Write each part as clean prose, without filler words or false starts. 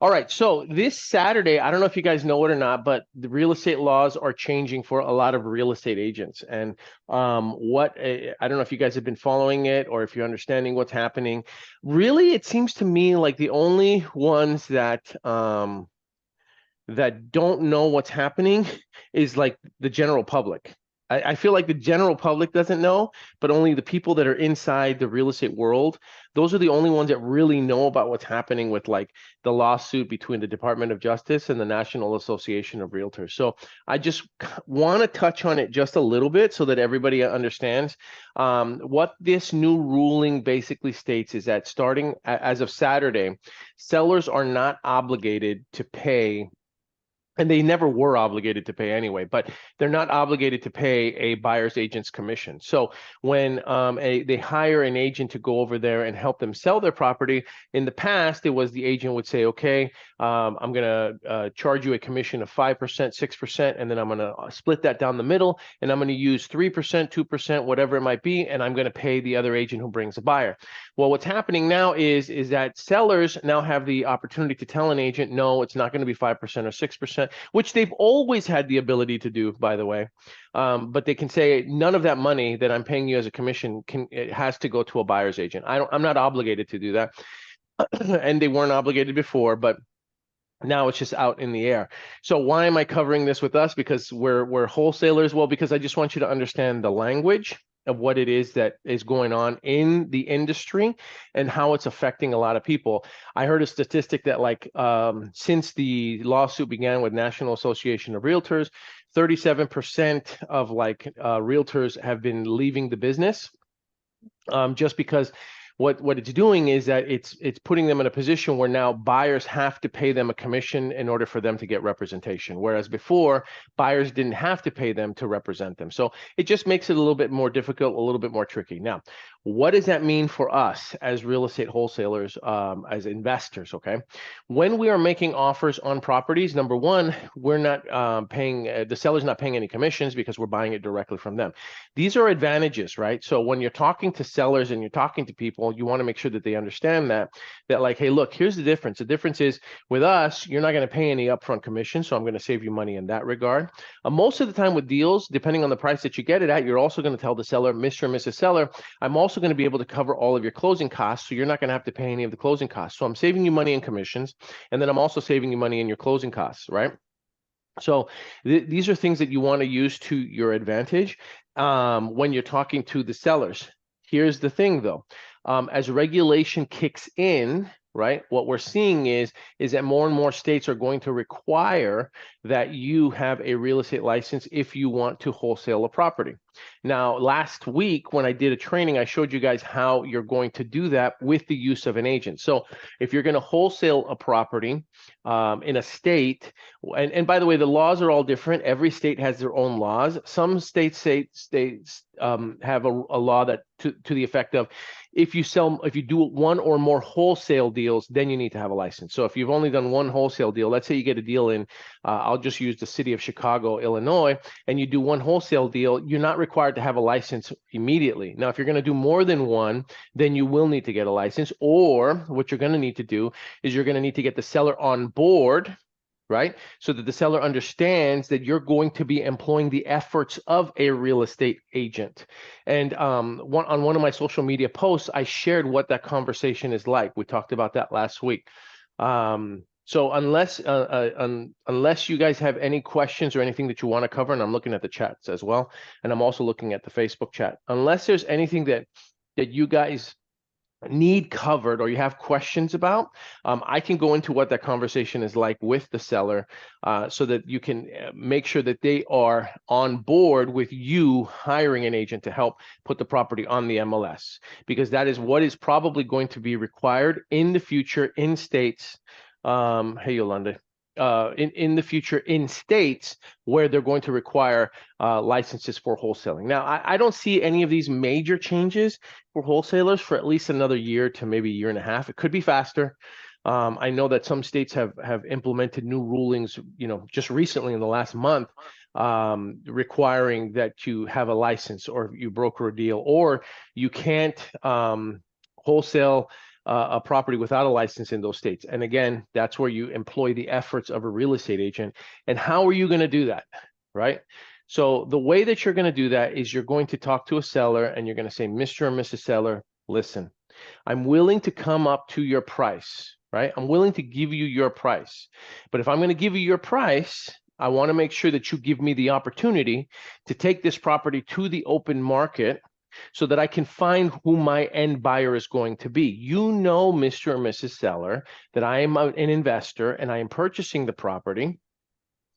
All right, so this Saturday, I don't know if you guys know it or not, but the real estate laws are changing for a lot of real estate agents. And I don't know if you guys have been following it or if you're understanding what's happening. Really, it seems to me like the only ones that don't know what's happening is like the general public. I feel like the general public doesn't know, but only the people that are inside the real estate world, those are the only ones that really know about what's happening with like the lawsuit between the Department of Justice and the National Association of Realtors. So I just want to touch on it just a little bit so that everybody understands. What this new ruling basically states is that starting as of Saturday, sellers are not obligated to pay, and they never were obligated to pay anyway, but they're not obligated to pay a buyer's agent's commission. So when they hire an agent to go over there and help them sell their property, in the past, it was the agent would say, okay, I'm going to charge you a commission of 5%, 6%, and then I'm going to split that down the middle, and I'm going to use 3%, 2%, whatever it might be, and I'm going to pay the other agent who brings a buyer. Well, what's happening now is that sellers now have the opportunity to tell an agent, no, it's not going to be 5% or 6%, which they've always had the ability to do, by the way. But they can say none of that money that I'm paying you as a commission it has to go to a buyer's agent. I'm not obligated to do that, and they weren't obligated before, but now it's just out in the air. So why am I covering this with us? Because we're wholesalers. Well, because I just want you to understand the language of what it is that is going on in the industry and how it's affecting a lot of people. I heard a statistic that like since the lawsuit began with National Association of Realtors, 37% of like realtors have been leaving the business just because what it's doing is that it's putting them in a position where now buyers have to pay them a commission in order for them to get representation, whereas before buyers didn't have to pay them to represent them. So it just makes it a little bit more difficult, a little bit more tricky. Now, what does that mean for us as real estate wholesalers, as investors? Okay, when we are making offers on properties, number one, we're not paying, the seller's not paying any commissions because we're buying it directly from them. These are advantages, right? So when you're talking to sellers and you're talking to people, you want to make sure that they understand that like, hey, look, here's the difference. The difference is with us, you're not going to pay any upfront commission, so I'm going to save you money in that regard. Most of the time with deals, depending on the price that you get it at, you're also going to tell the seller, Mr. and Mrs. Seller, I'm also going to be able to cover all of your closing costs, so you're not going to have to pay any of the closing costs. So I'm saving you money in commissions, and then I'm also saving you money in your closing costs, right? So these are things that you want to use to your advantage when you're talking to the sellers. Here's the thing, though. As regulation kicks in, right, what we're seeing is that more and more states are going to require that you have a real estate license if you want to wholesale a property. Now, last week when I did a training, I showed you guys how you're going to do that with the use of an agent. So if you're going to wholesale a property in a state, and by the way, the laws are all different. Every state has their own laws. Some states have a law that to the effect of if you do one or more wholesale deals, then you need to have a license. So if you've only done one wholesale deal, let's say you get a deal in, I'll just use the city of Chicago, Illinois, and you do one wholesale deal, you're not required to have a license immediately. Now, if you're going to do more than one, then you will need to get a license, or what you're going to need to do is you're going to need to get the seller on board, right? So that the seller understands that you're going to be employing the efforts of a real estate agent. And on one of my social media posts, I shared what that conversation is like. We talked about that last week. So unless you guys have any questions or anything that you want to cover, and I'm looking at the chats as well, and I'm also looking at the Facebook chat, unless there's anything that you guys need covered or you have questions about, I can go into what that conversation is like with the seller so that you can make sure that they are on board with you hiring an agent to help put the property on the MLS, because that is what is probably going to be required in the future in states. Hey, Yolanda. In the future in states where they're going to require licenses for wholesaling. Now, I don't see any of these major changes for wholesalers for at least another year to maybe a year and a half. It could be faster. I know that some states have implemented new rulings, just recently in the last month, requiring that you have a license or you broker a deal, or you can't wholesale a property without a license in those states. And again, that's where you employ the efforts of a real estate agent. And how are you going to do that, right? So the way that you're going to do that is you're going to talk to a seller and you're going to say, Mr. or Mrs. Seller, listen, I'm willing to come up to your price, right? I'm willing to give you your price. But if I'm going to give you your price, I want to make sure that you give me the opportunity to take this property to the open market so that I can find who my end buyer is going to be. You know, Mr. or Mrs. Seller, that I am an investor and I am purchasing the property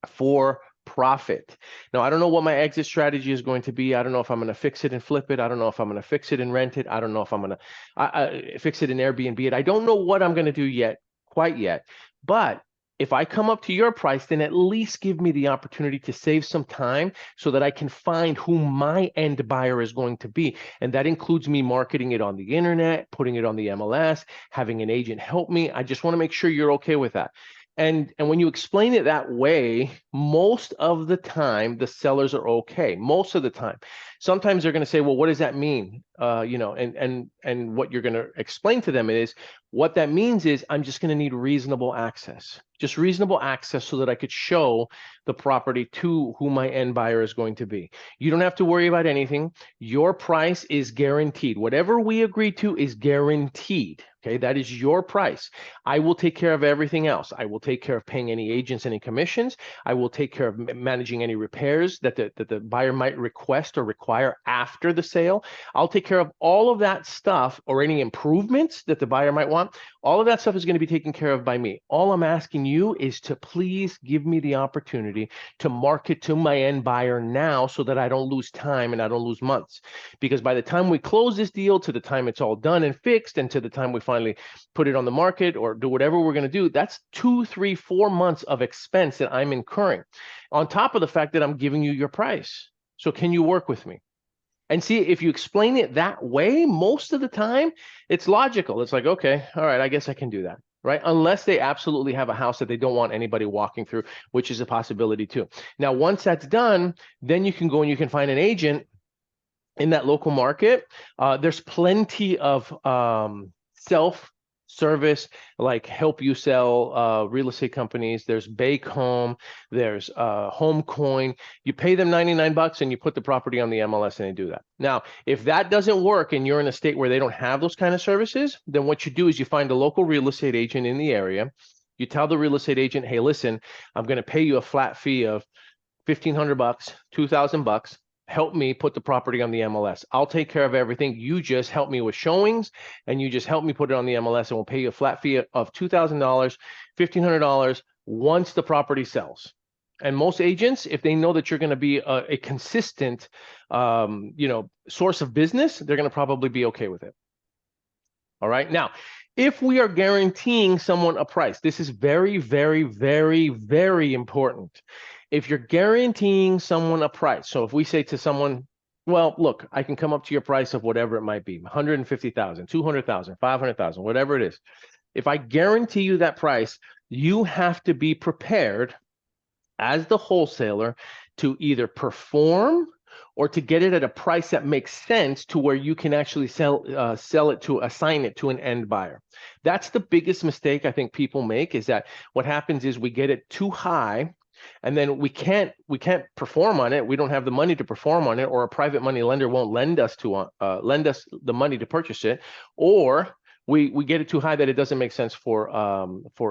for profit. Now, I don't know what my exit strategy is going to be. I don't know if I'm going to fix it and flip it. I don't know if I'm going to fix it and rent it. I don't know if I'm going to fix it and Airbnb it. I don't know what I'm going to do yet, quite yet. But if I come up to your price, then at least give me the opportunity to save some time so that I can find who my end buyer is going to be. And that includes me marketing it on the internet, putting it on the MLS, having an agent help me. I just want to make sure you're okay with that. And when you explain it that way, most of the time the sellers are okay. Most of the time. Sometimes they're going to say, well, what does that mean? And what you're going to explain to them is, what that means is I'm just going to need reasonable access. Just reasonable access so that I could show the property to who my end buyer is going to be. You don't have to worry about anything. Your price is guaranteed. Whatever we agree to is guaranteed. Okay, that is your price. I will take care of everything else. I will take care of paying any agents, any commissions. I will take care of managing any repairs that the buyer might request or require after the sale. I'll take care of all of that stuff, or any improvements that the buyer might want. All of that stuff is going to be taken care of by me. All I'm asking you is to please give me the opportunity to market to my end buyer now so that I don't lose time and I don't lose months. Because by the time we close this deal, to the time it's all done and fixed, and to the time we finally put it on the market or do whatever we're going to do, that's 2, 3, 4 months of expense that I'm incurring, on top of the fact that I'm giving you your price. So can you work with me? And see, if you explain it that way, most of the time, it's logical. It's like, okay, all right, I guess I can do that, right? Unless they absolutely have a house that they don't want anybody walking through, which is a possibility too. Now, once that's done, then you can go and you can find an agent in that local market. There's plenty of self-service, like help you sell real estate companies. There's Bake Home, there's Home Coin. You pay them $99 and you put the property on the MLS and they do that. Now, if that doesn't work and you're in a state where they don't have those kind of services, then what you do is you find a local real estate agent in the area. You tell the real estate agent, hey, listen, I'm going to pay you a flat fee of $1,500, $2,000. Help me put the property on the MLS. I'll take care of everything. You just help me with showings and you just help me put it on the MLS, and we'll pay you a flat fee of $2,000, $1,500 once the property sells. And most agents, if they know that you're going to be a consistent, source of business, they're going to probably be okay with it. All right. Now, if we are guaranteeing someone a price, this is very, very, very, very important. If you're guaranteeing someone a price, so if we say to someone, well, look, I can come up to your price of whatever it might be, 150,000, 200,000, 500,000, whatever it is. If I guarantee you that price, you have to be prepared as the wholesaler to either perform or to get it at a price that makes sense to where you can actually sell it to, assign it to an end buyer. That's the biggest mistake I think people make, is that what happens is we get it too high, and then we can't perform on it. We don't have the money to perform on it, or a private money lender won't lend us the money to purchase it, or we get it too high that it doesn't make sense for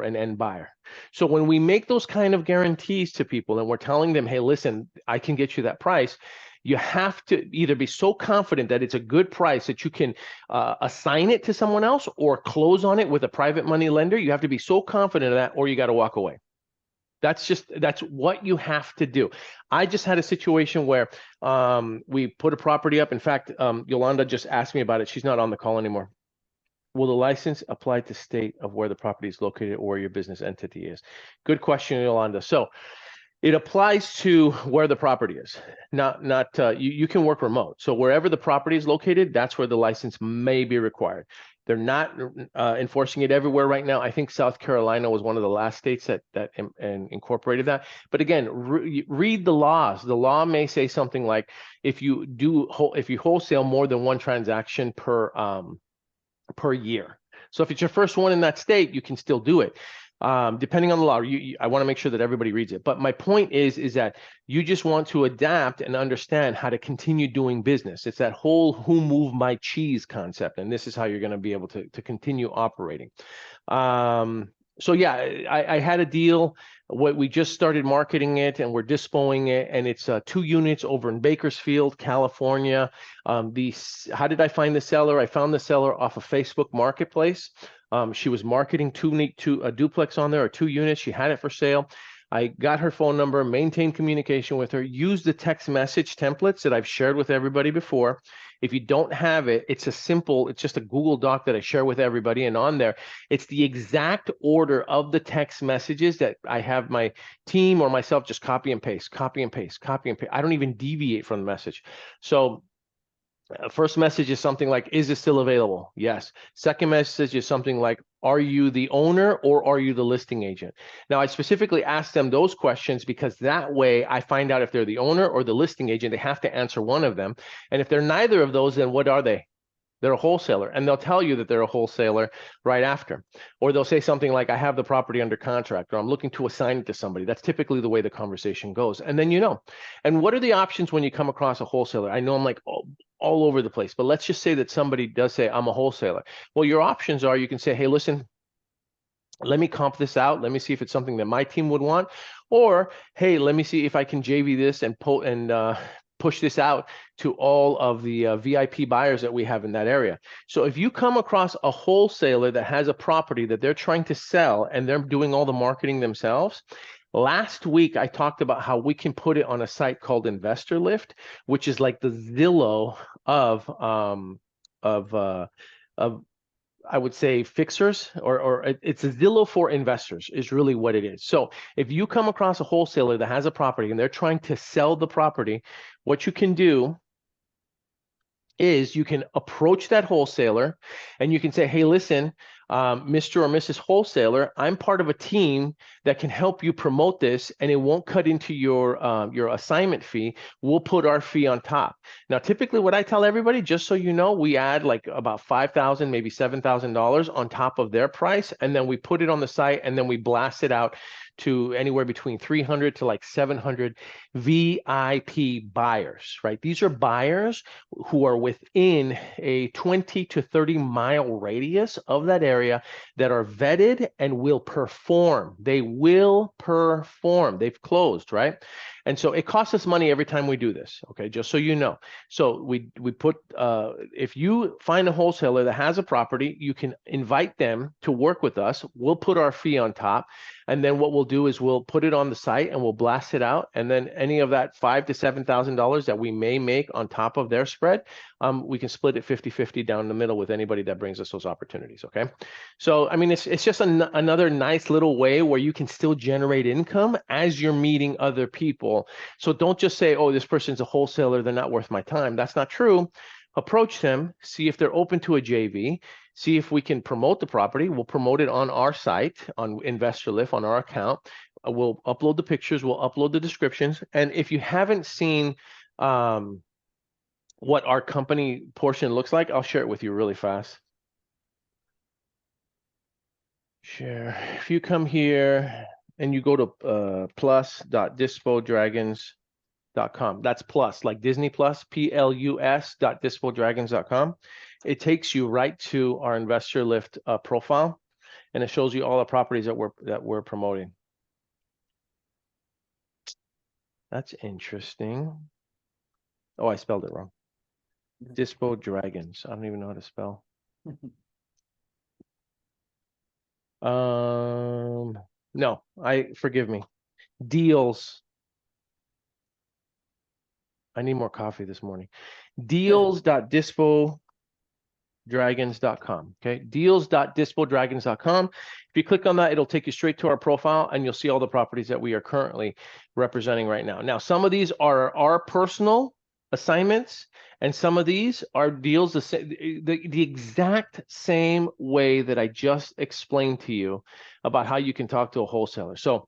an end buyer. So when we make those kind of guarantees to people and we're telling them, hey, listen, I can get you that price, you have to either be so confident that it's a good price that you can assign it to someone else or close on it with a private money lender. You have to be so confident of that, or you got to walk away. That's what you have to do. I just had a situation where we put a property up. In fact, Yolanda just asked me about it. She's not on the call anymore. Will the license apply to state of where the property is located or where your business entity is? Good question, Yolanda. So it applies to where the property is. You can work remote. So wherever the property is located, that's where the license may be required. They're not enforcing it everywhere right now. I think South Carolina was one of the last states that incorporated that. But again, read the laws. The law may say something like, if you wholesale more than one transaction per year. So if it's your first one in that state, you can still do it. Depending on the law, I want to make sure that everybody reads it. But my point is that you just want to adapt and understand how to continue doing business. It's that whole who moved my cheese concept. And this is how you're going to be able to continue operating. So yeah, I had a deal. We just started marketing it and we're dispoing it, and it's 2 units over in Bakersfield, California. How did I find the seller? I found the seller off of Facebook Marketplace. She was marketing a duplex on there, or 2 units. She had it for sale. I got her phone number, maintained communication with her, used the text message templates that I've shared with everybody before. If you don't have it, it's just a Google Doc that I share with everybody. And on there, it's the exact order of the text messages that I have my team or myself just copy and paste, copy and paste, copy and paste. I don't even deviate from the message. So first message is something like, is it still available? Yes. Second message is something like, are you the owner or are you the listing agent? Now, I specifically asked them those questions because that way I find out if they're the owner or the listing agent. They have to answer one of them. And if they're neither of those, then what are they? They're a wholesaler, and they'll tell you that they're a wholesaler right after. Or they'll say something like, I have the property under contract, or I'm looking to assign it to somebody. That's typically the way the conversation goes. And then you know. And what are the options when you come across a wholesaler? I know I'm like all over the place, but let's just say that somebody does say, I'm a wholesaler. Well, your options are, you can say, hey, listen, let me comp this out. Let me see if it's something that my team would want. Or, hey, let me see if I can JV this and push this out to all of the VIP buyers that we have in that area. So if you come across a wholesaler that has a property that they're trying to sell and they're doing all the marketing themselves, last week I talked about how we can put it on a site called InvestorLift, which is like the Zillow of I would say fixers, or it's a Zillow for investors is really what it is. So if you come across a wholesaler that has a property and they're trying to sell the property, what you can do is you can approach that wholesaler and you can say, hey, listen, Mr. or Mrs. Wholesaler, I'm part of a team that can help you promote this, and it won't cut into your assignment fee. We'll put our fee on top. Now, typically what I tell everybody, just so you know, we add like about $5,000, maybe $7,000 on top of their price, and then we put it on the site, and then we blast it out to anywhere between 300 to like 700 VIP buyers, right? These are buyers who are within a 20 to 30 mile radius of that area that are vetted and will perform. They will perform. They've closed, right? And so it costs us money every time we do this, okay, just so you know. So we put, if you find a wholesaler that has a property, you can invite them to work with us. We'll put our fee on top. And then what we'll do is we'll put it on the site and we'll blast it out. And then any of that $5,000 to $7,000 that we may make on top of their spread, we can split it 50-50 down the middle with anybody that brings us those opportunities, okay? So, I mean, it's just another nice little way where you can still generate income as you're meeting other people. So don't just say, oh, this person's a wholesaler, they're not worth my time. That's not true. Approach them, see if they're open to a JV, see if we can promote the property. We'll promote it on our site, on InvestorLift, on our account. We'll upload the pictures, we'll upload the descriptions. And if you haven't seen what our company portion looks like, I'll share it with you really fast. Share. If you come here and you go to plus.dispodragons.com, that's plus, like Disney Plus, plus.dispodragons.com. It takes you right to our InvestorLift profile, and it shows you all the properties that we're promoting. That's interesting. Oh, I spelled it wrong. Dispo Dragons. I don't even know how to spell. No, forgive me. Deals. I need more coffee this morning. Deals.dispodragons.com. Okay, deals.dispodragons.com. If you click on that, it'll take you straight to our profile, and you'll see all the properties that we are currently representing right now. Now, some of these are our personal assignments, and some of these are deals the exact same way that I just explained to you about how you can talk to a wholesaler. So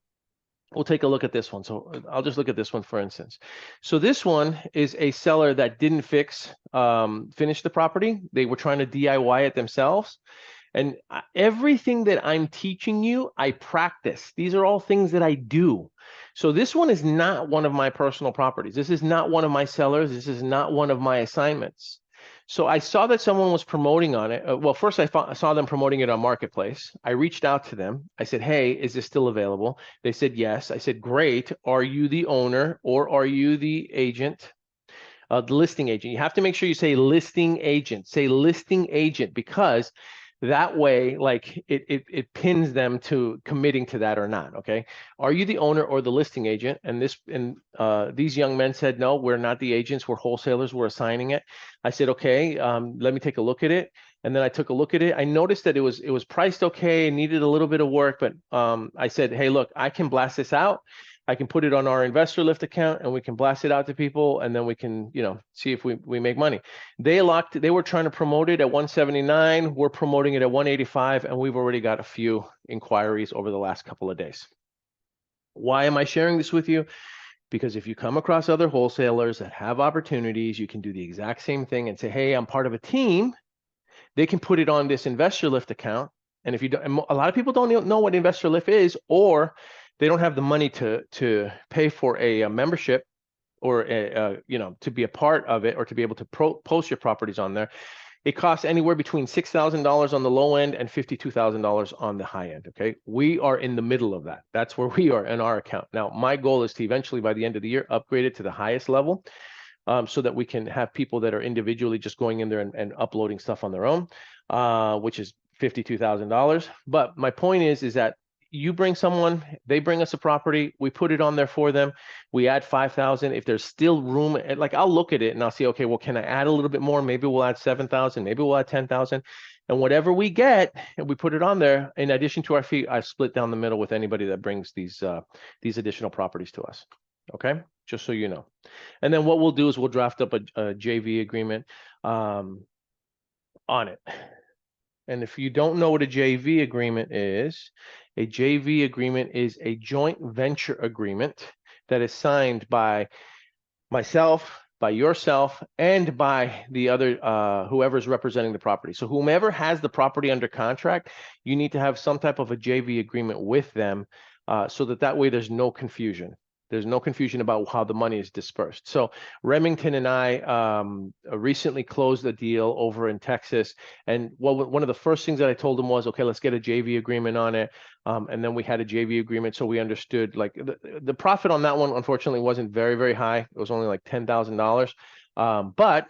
we'll take a look at this one. So I'll just look at this one, for instance. So this one is a seller that didn't finish the property. They were trying to DIY it themselves. And everything that I'm teaching you, I practice. These are all things that I do. So this one is not one of my personal properties. This is not one of my sellers. This is not one of my assignments. So I saw that someone was promoting on it. Well, first I saw them promoting it on Marketplace. I reached out to them. I said, hey, is this still available? They said, yes. I said, great. Are you the owner or are you the agent? The listing agent. You have to make sure you say listing agent. Say listing agent, because that way, like it pins them to committing to that or not. Okay. Are you the owner or the listing agent? And these young men said, no, we're not the agents. We're wholesalers. We're assigning it. I said, okay, let me take a look at it. And then I took a look at it. I noticed that it was priced okay, needed a little bit of work, but I said, hey, look, I can blast this out. I can put it on our InvestorLift account and we can blast it out to people, and then we can, see if we make money. They were trying to promote it at 179. We're promoting it at 185, and we've already got a few inquiries over the last couple of days. Why am I sharing this with you? Because if you come across other wholesalers that have opportunities, you can do the exact same thing and say, hey, I'm part of a team. They can put it on this InvestorLift account. And if you don't, and a lot of people don't know what InvestorLift is, or they don't have the money to pay for a membership, or to be a part of it, or to be able to post your properties on there. It costs anywhere between $6,000 on the low end and $52,000 on the high end. Okay, we are in the middle of that. That's where we are in our account. Now, my goal is to eventually, by the end of the year, upgrade it to the highest level, so that we can have people that are individually just going in there and uploading stuff on their own, which is $52,000. But my point is that you bring someone, they bring us a property, we put it on there for them, we add 5,000. If there's still room, like I'll look at it and I'll see, okay, well, can I add a little bit more? Maybe we'll add 7,000, maybe we'll add 10,000. And whatever we get, and we put it on there, in addition to our fee, I split down the middle with anybody that brings these additional properties to us. Okay, just so you know. And then what we'll do is we'll draft up a JV agreement on it. And if you don't know what a JV agreement is, a JV agreement is a joint venture agreement that is signed by myself, by yourself, and by the other whoever's representing the property. So whomever has the property under contract, you need to have some type of a JV agreement with them, so that way there's no confusion. There's no confusion about how the money is dispersed. So Remington and I recently closed a deal over in Texas. And one of the first things that I told him was, okay, let's get a JV agreement on it. And then we had a JV agreement. So we understood, like, the profit on that one, unfortunately, wasn't very, very high. It was only like $10,000. But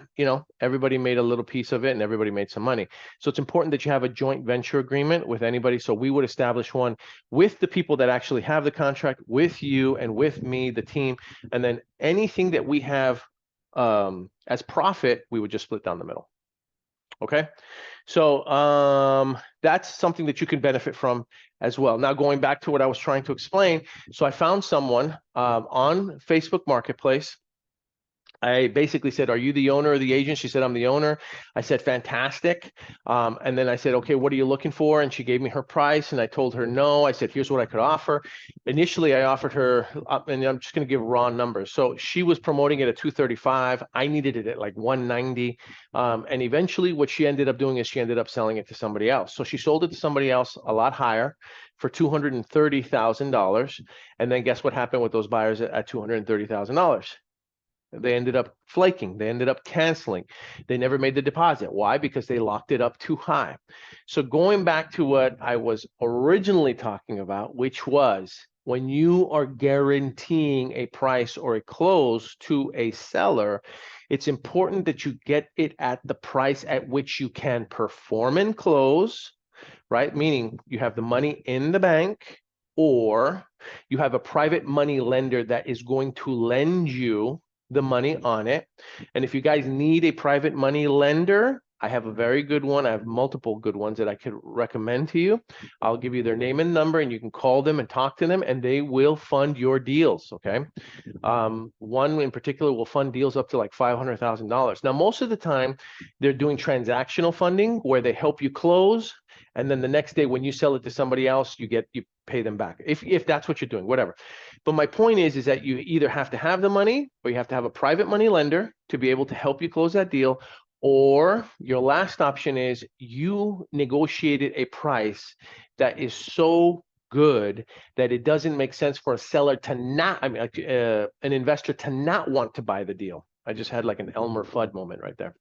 everybody made a little piece of it and everybody made some money. So it's important that you have a joint venture agreement with anybody. So we would establish one with the people that actually have the contract, with you and with me, the team. And then anything that we have as profit, we would just split down the middle. Okay. So that's something that you can benefit from as well. Now, going back to what I was trying to explain. So I found someone on Facebook Marketplace. I basically said, are you the owner or the agent? She said, I'm the owner. I said, fantastic. And then I said, okay, what are you looking for? And she gave me her price, and I told her no. I said, here's what I could offer. Initially, I offered her, and I'm just going to give raw numbers. So she was promoting it at 235. I needed it at like 190. And eventually what she ended up doing is she ended up selling it to somebody else. So she sold it to somebody else a lot higher for $230,000. And then guess what happened with those buyers at $230,000? They ended up flaking. They ended up canceling. They never made the deposit. Why? Because they locked it up too high. So going back to what I was originally talking about, which was when you are guaranteeing a price or a close to a seller, it's important that you get it at the price at which you can perform and close, right? Meaning you have the money in the bank, or you have a private money lender that is going to lend you the money on it. And if you guys need a private money lender, I have a very good one. I have multiple good ones that I could recommend to you. I'll give you their name and number, and you can call them and talk to them, and they will fund your deals. Okay. One in particular will fund deals up to like $500,000. Now, most of the time they're doing transactional funding where they help you close, and then the next day when you sell it to somebody else, you pay them back, if that's what you're doing, whatever. But my point is that you either have to have the money, or you have to have a private money lender to be able to help you close that deal, Or your last option is you negotiated a price that is so good that it doesn't make sense for a seller to not, an investor to not want to buy the deal. I just had like an Elmer Fudd moment right there.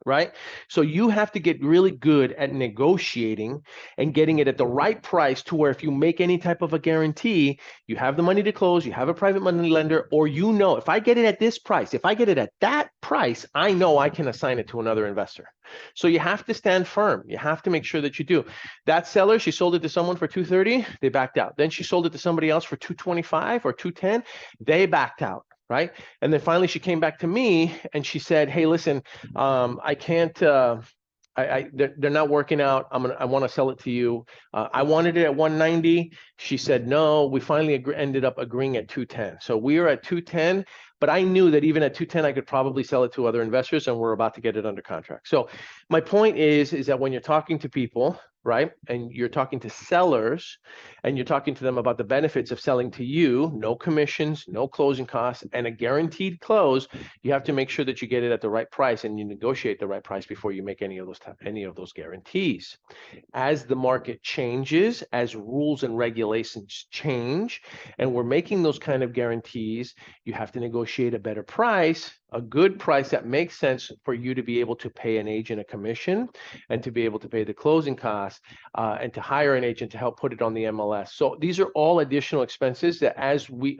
Right? So you have to get really good at negotiating and getting it at the right price to where if you make any type of a guarantee, you have the money to close, you have a private money lender, or you know, if I get it at this price, if I get it at that price, I know I can assign it to another investor. So you have to stand firm. You have to make sure that you do. That seller, she sold it to someone for 230, they backed out. Then she sold it to somebody else for 225 or 210, they backed out. Right. And then finally she came back to me and she said, hey, listen, I can't, they're not working out. I want to sell it to you. I wanted it at 190. She said, no, we finally ended up agreeing at 210. So we are at 210, but I knew that even at 210, I could probably sell it to other investors and we're about to get it under contract. So my point is that when you're talking to people, right, and you're talking to sellers and you're talking to them about the benefits of selling to you, no commissions, no closing costs, and a guaranteed close, you have to make sure that you get it at the right price and you negotiate the right price before you make any of those guarantees. As the market changes, as rules and regulations change, and we're making those kind of guarantees, you have to negotiate a better price, a good price that makes sense for you to be able to pay an agent a commission and to be able to pay the closing costs and to hire an agent to help put it on the MLS. So these are all additional expenses that as we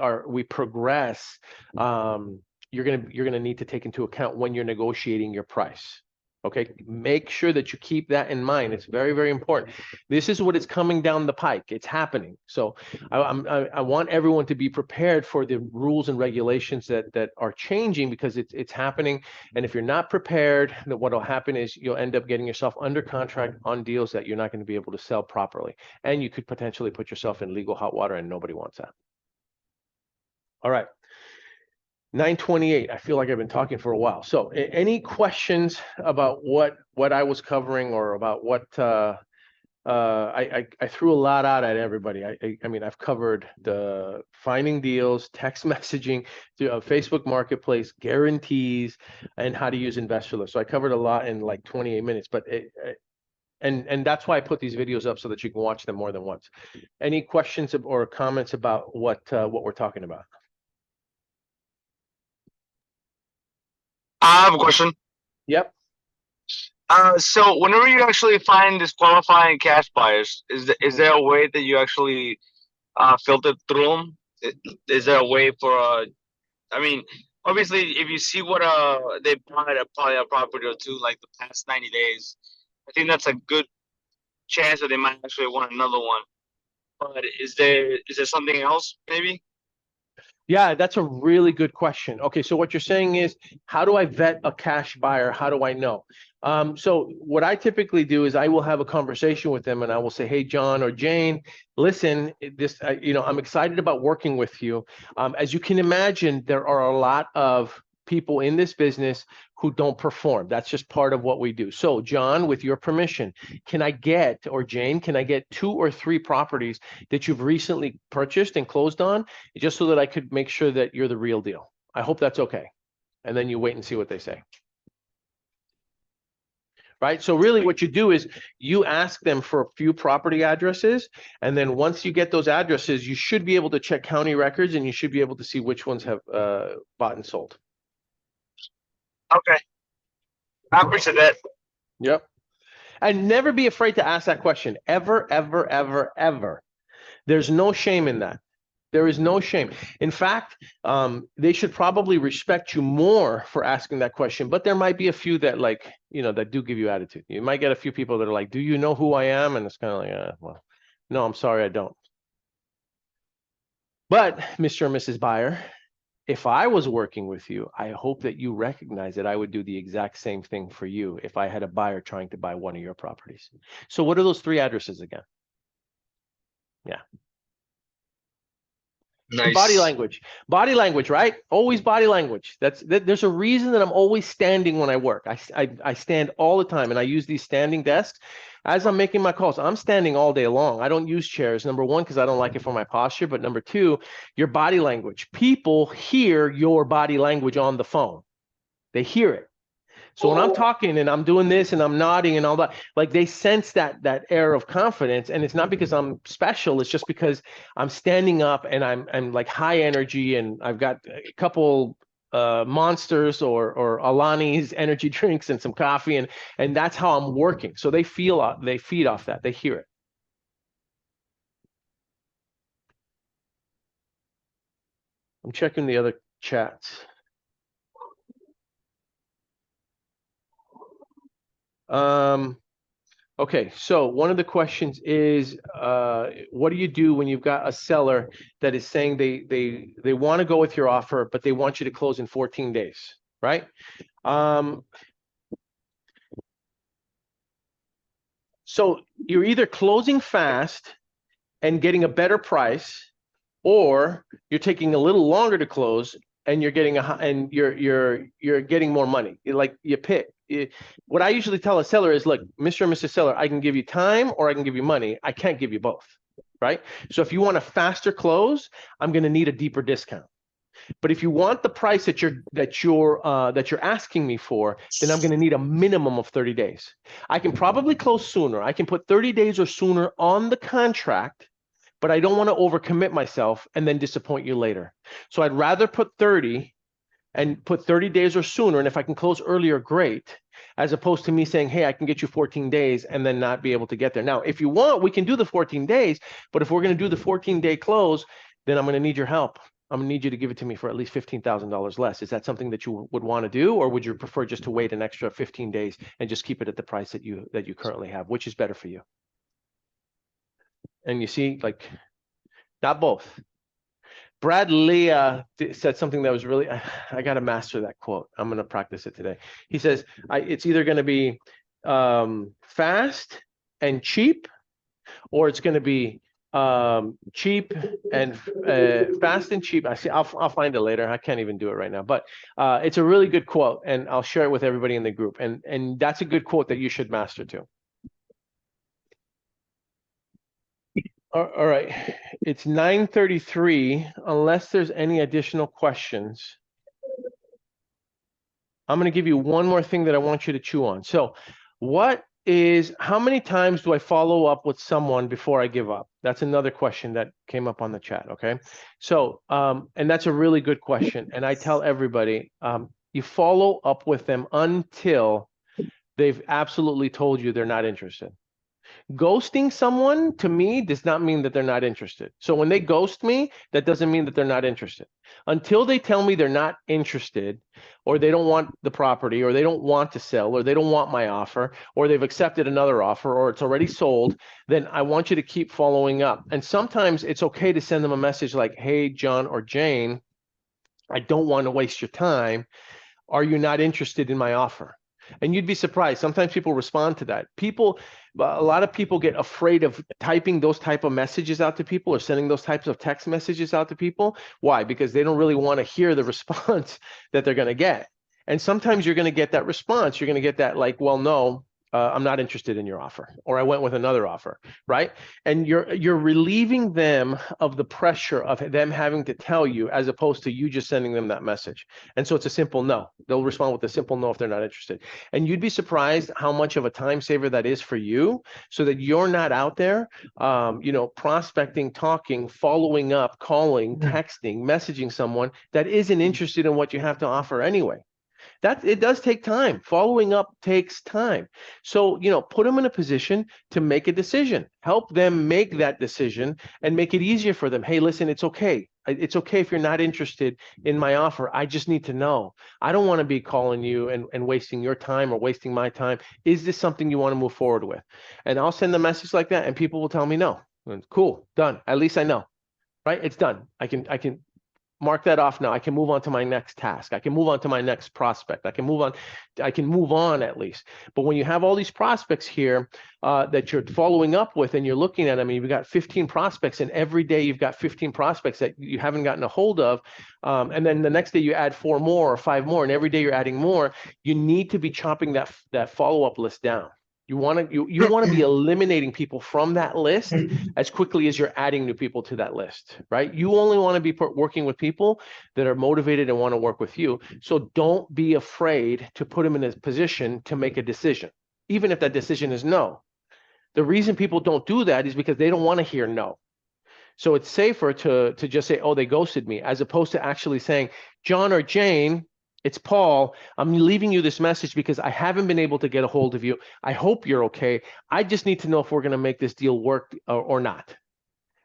progress, you're gonna need to take into account when you're negotiating your price. Okay, make sure that you keep that in mind. It's very, very important. This is what is coming down the pike. It's happening. So I want everyone to be prepared for the rules and regulations that are changing because it's happening. And if you're not prepared, then what will happen is you'll end up getting yourself under contract on deals that you're not going to be able to sell properly. And you could potentially put yourself in legal hot water and nobody wants that. All right. 928. I feel like I've been talking for a while. So any questions about what I was covering or about what I threw a lot out at everybody. I mean, I've covered the finding deals, text messaging, Facebook Marketplace, guarantees, and how to use InvestorLift. So I covered a lot in like 28 minutes, but and that's why I put these videos up so that you can watch them more than once. Any questions or comments about what we're talking about? I have a question. Yep. So whenever you actually find disqualifying cash buyers, is there a way that you actually filter through them? Is there a way for I mean, obviously, if you see what they bought at probably a property or two like the past 90 days, I think that's a good chance that they might actually want another one. But is there something else maybe? Yeah, that's a really good question. Okay, so what you're saying is, how do I vet a cash buyer? How do I know? So what I typically do is I will have a conversation with them and I will say, hey, John or Jane, listen, I'm excited about working with you. As you can imagine, there are a lot of people in this business who don't perform. That's just part of what we do. So John, with your permission, or Jane, can I get 2 or 3 properties that you've recently purchased and closed on, just so that I could make sure that you're the real deal? I hope that's okay. And then you wait and see what they say. Right? So really what you do is you ask them for a few property addresses. And then once you get those addresses, you should be able to check county records and you should be able to see which ones have bought and sold. Okay. I appreciate that. Yep. And never be afraid to ask that question. Ever, ever, ever, ever. There's no shame in that. There is no shame. In fact, they should probably respect you more for asking that question. But there might be a few that that do give you attitude. You might get a few people that are like, do you know who I am? And it's kind of like, well, no, I'm sorry, I don't. But Mr. and Mrs. Buyer, if I was working with you, I hope that you recognize that I would do the exact same thing for you if I had a buyer trying to buy one of your properties. So what are those 3 addresses again? Yeah. Nice. Body language, right? Always body language. There's a reason that I'm always standing when I work. I stand all the time, and I use these standing desks. As I'm making my calls, I'm standing all day long. I don't use chairs. Number 1, because I don't like it for my posture. But number 2, your body language. People hear your body language on the phone. They hear it. So when I'm talking and I'm doing this and I'm nodding and all that, like they sense that air of confidence, and it's not because I'm special. It's just because I'm standing up and I'm like high energy, and I've got a couple monsters or Alani's energy drinks and some coffee, and that's how I'm working. So they feed off that. They hear it. I'm checking the other chats. Okay, so one of the questions is, what do you do when you've got a seller that is saying they want to go with your offer, but they want you to close in 14 days, right? So you're either closing fast and getting a better price, or you're taking a little longer to close and you're getting you're getting more money. Like you pick. What I usually tell a seller is, look, Mr. and Mrs. Seller, I can give you time or I can give you money. I can't give you both, right? So if you want a faster close, I'm going to need a deeper discount. But if you want the price that you're asking me for, then I'm going to need a minimum of 30 days. I can probably close sooner. I can put 30 days or sooner on the contract, but I don't want to overcommit myself and then disappoint you later. So I'd rather put 30 and put 30 days or sooner, and if I can close earlier, great, as opposed to me saying, hey, I can get you 14 days and then not be able to get there. Now, if you want, we can do the 14 days, but if we're going to do the 14-day close, then I'm going to need your help. I'm going to need you to give it to me for at least $15,000 less. Is that something that you would want to do, or would you prefer just to wait an extra 15 days and just keep it at the price that you currently have? Which is better for you? And you see, like, not both. Brad Leah said something that was really, I got to master that quote. I'm going to practice it today. He says, it's either going to be fast and cheap, or it's going to be cheap and fast and cheap. I'll find it later. I can't even do it right now, but it's a really good quote, and I'll share it with everybody in the group. And that's a good quote that you should master too. All right, it's 9:33. Unless there's any additional questions, I'm going to give you one more thing that I want you to chew on. So how many times do I follow up with someone before I give up? That's another question that came up on the chat, okay? So, and that's a really good question. And I tell everybody, you follow up with them until they've absolutely told you they're not interested. Ghosting someone, to me, does not mean that they're not interested. So when they ghost me, that doesn't mean that they're not interested. Until they tell me they're not interested, or they don't want the property, or they don't want to sell, or they don't want my offer, or they've accepted another offer, or it's already sold, then I want you to keep following up. And sometimes it's okay to send them a message like, hey, John or Jane, I don't want to waste your time. Are you not interested in my offer? And you'd be surprised. Sometimes people respond to that. A lot of people get afraid of typing those type of messages out to people or sending those types of text messages out to people. Why? Because they don't really want to hear the response that they're going to get. And sometimes you're going to get that response. You're going to get that like, well, no, I'm not interested in your offer, or I went with another offer, right? And you're relieving them of the pressure of them having to tell you, as opposed to you just sending them that message. And so it's a simple no. They'll respond with a simple no if they're not interested. And you'd be surprised how much of a time saver that is for you, so that you're not out there, prospecting, talking, following up, calling, texting, messaging someone that isn't interested in what you have to offer anyway. It does take time. Following up takes time. So, put them in a position to make a decision. Help them make that decision and make it easier for them. Hey, listen, it's okay. It's okay if you're not interested in my offer. I just need to know. I don't want to be calling you and wasting your time or wasting my time. Is this something you want to move forward with? And I'll send a message like that, and people will tell me no. Cool, done. At least I know, right? It's done. I can mark that off now. I can move on to my next task. I can move on to my next prospect. I can move on at least. But when you have all these prospects here that you're following up with, and you're looking at them, you've got 15 prospects, and every day you've got 15 prospects that you haven't gotten a hold of, and then the next day you add 4 more or 5 more, and every day you're adding more, you need to be chopping that follow-up list down. You want to be eliminating people from that list as quickly as you're adding new people to that list, right? You only want to be working with people that are motivated and want to work with you. So don't be afraid to put them in a position to make a decision, even if that decision is no. The reason people don't do that is because they don't want to hear no. So it's safer to just say, oh, they ghosted me, as opposed to actually saying, John or Jane, it's Paul. I'm leaving you this message because I haven't been able to get a hold of you. I hope you're okay. I just need to know if we're going to make this deal work or not.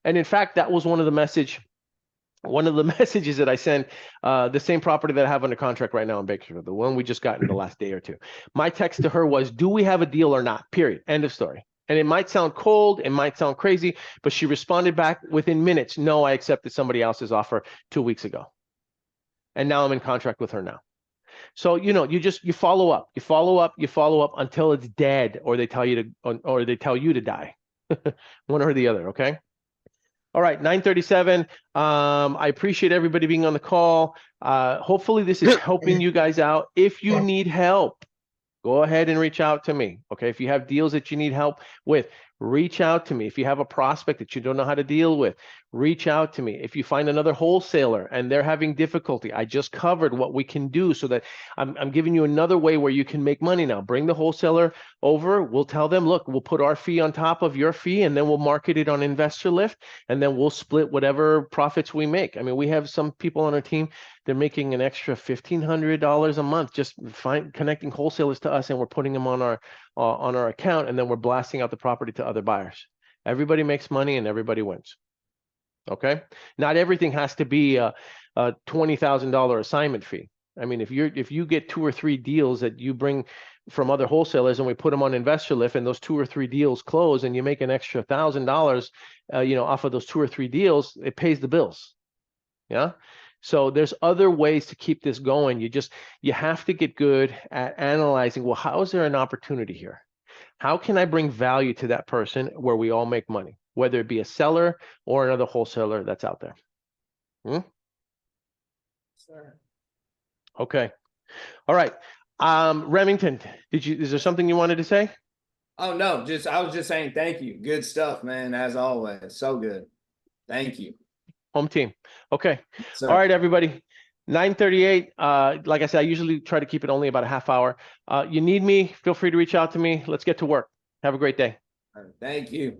And in fact, that was one of the messages that I sent, the same property that I have under contract right now in Bakersfield, the one we just got in the last day or two. My text to her was, do we have a deal or not? Period. End of story. And it might sound cold, it might sound crazy, but she responded back within minutes. No, I accepted somebody else's offer 2 weeks ago. And now I'm in contract with her now. So, you follow up, until it's dead, or they tell you to die. One or the other, okay? All right, 9:37. I appreciate everybody being on the call. Hopefully this is helping you guys out. If you need help, go ahead and reach out to me. Okay, if you have deals that you need help with, reach out to me. If you have a prospect that you don't know how to deal with, reach out to me. If you find another wholesaler and they're having difficulty, I just covered what we can do, so that I'm giving you another way where you can make money now. Bring the wholesaler over. We'll tell them, look, we'll put our fee on top of your fee, and then we'll market it on InvestorLift, and then we'll split whatever profits we make. I mean, we have some people on our team, they're making an extra $1,500 a month just connecting wholesalers to us, and we're putting them on our account, and then we're blasting out the property to other buyers. Everybody makes money and everybody wins. Okay, not everything has to be a $20,000 assignment fee. I mean, if you get 2 or 3 deals that you bring from other wholesalers, and we put them on InvestorLift, and those 2 or 3 deals close, and you make an extra $1,000, off of those 2 or 3 deals, it pays the bills. Yeah. So there's other ways to keep this going. You have to get good at analyzing, well, how is there an opportunity here? How can I bring value to that person where we all make money, whether it be a seller or another wholesaler that's out there? Sir. Okay. All right. Remington, is there something you wanted to say? Oh, no, I was just saying thank you. Good stuff, man, as always. So good. Thank you. Home team. Okay. Sir. All right, everybody. 9:38. Like I said, I usually try to keep it only about a half hour. You need me, feel free to reach out to me. Let's get to work. Have a great day. Thank you.